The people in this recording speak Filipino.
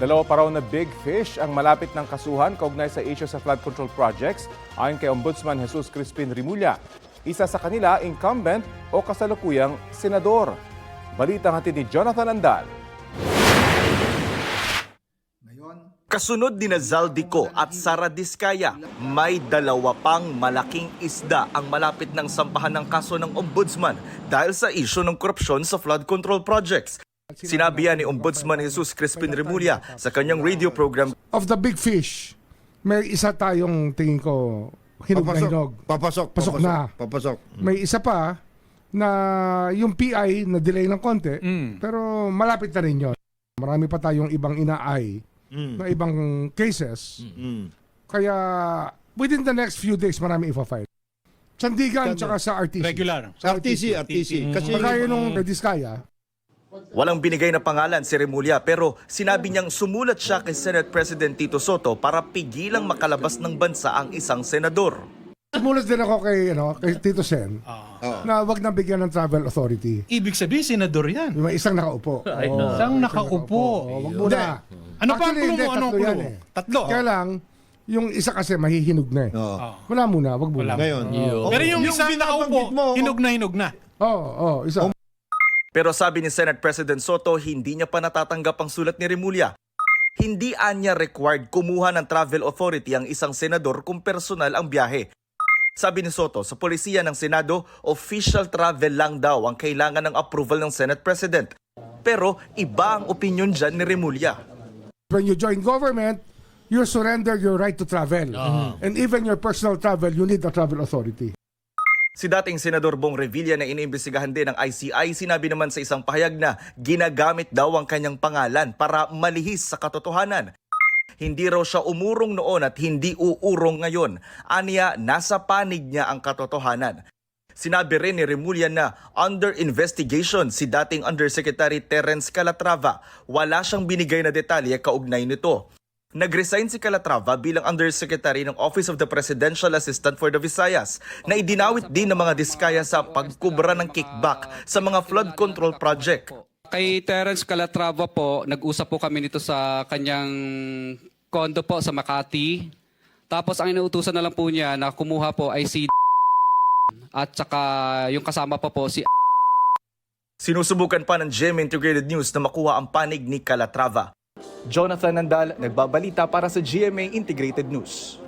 Dalawa pa raw na big fish ang malapit ng kasuhan kaugnay sa issue sa flood control projects ayon kay Ombudsman Jesus Crispin Rimulya. Isa sa kanila, incumbent o kasalukuyang senador. Balitang hatid ni Jonathan Andal. Kasunod ni Zaldico at Sara Diskaya, may dalawa pang malaking isda ang malapit ng sampahan ng kaso ng Ombudsman dahil sa issue ng korupsyon sa flood control projects. Sinabi yan ni Ombudsman Jesus Crispin Rimulya sa kanyang radio program. Of the big fish, may isa tayong tingin ko hinog na hinog. Pasok na. May isa pa na yung PI na delay ng konti, pero malapit na rin yun. Marami pa tayong ibang inaay na ibang cases. Kaya within the next few days, marami ipa-file. Sandigan tsaka sa RTC. Regular. Sa RTC. Kasi Kaya nung Diskaya, Walang binigay na pangalan si Rimulya pero sinabi niyang sumulat siya kay Senate President Tito Soto para pigilang makalabas ng bansa ang isang senador. sumulat din ako kay Tito Sen na wag nang bigyan ng travel authority. Ibig sabihin, senador yan. May isang nakaupo. Isang nakaupo. Wag muna. Ano pa ang Actually, clue hindi, mo? Ano ang tatlo clue yan mo? eh. Tatlo. Kaya lang, yung isa kasi mahihinog na eh. Wala muna, wag muna. ngayon. Pero yung isang nakaupo, hinog na. Oo, isa. Pero sabi ni Senate President Soto, hindi niya pa natatanggap ang sulat ni Rimulya. Hindi anya required kumuha ng travel authority ang isang senador kung personal ang biyahe. Sabi ni Soto, sa polisiya ng Senado, official travel lang daw ang kailangan ng approval ng Senate President. Pero iba ang opinion dyan ni Rimulya. When you join government, you surrender your right to travel. And even your personal travel, you need a travel authority. Si dating Senador Bong Revilla na iniimbestigahan din ng ICI, sinabi naman sa isang pahayag na ginagamit daw ang kanyang pangalan para malihis sa katotohanan. Hindi raw siya umurong noon at hindi uurong ngayon. Aniya, nasa panig niya ang katotohanan. Sinabi rin ni Rimulya na under investigation si dating Undersecretary Terence Calatrava. Wala siyang binigay na detalye kaugnay nito. Nag-resign si Calatrava bilang Undersecretary ng Office of the Presidential Assistant for the Visayas na idinawit din ng mga Diskaya sa pagkubra ng kickback sa mga flood control project. Kay Terence Calatrava po, nag-usap po kami nito sa kanyang kondo po sa Makati. Tapos ang inuutusan na lang po niya na kumuha po ay si at saka yung kasama pa po si Sinusubukan pa ng GMA Integrated News na makuha ang panig ni Calatrava. Jonathan Andal, nagbabalita para sa GMA Integrated News.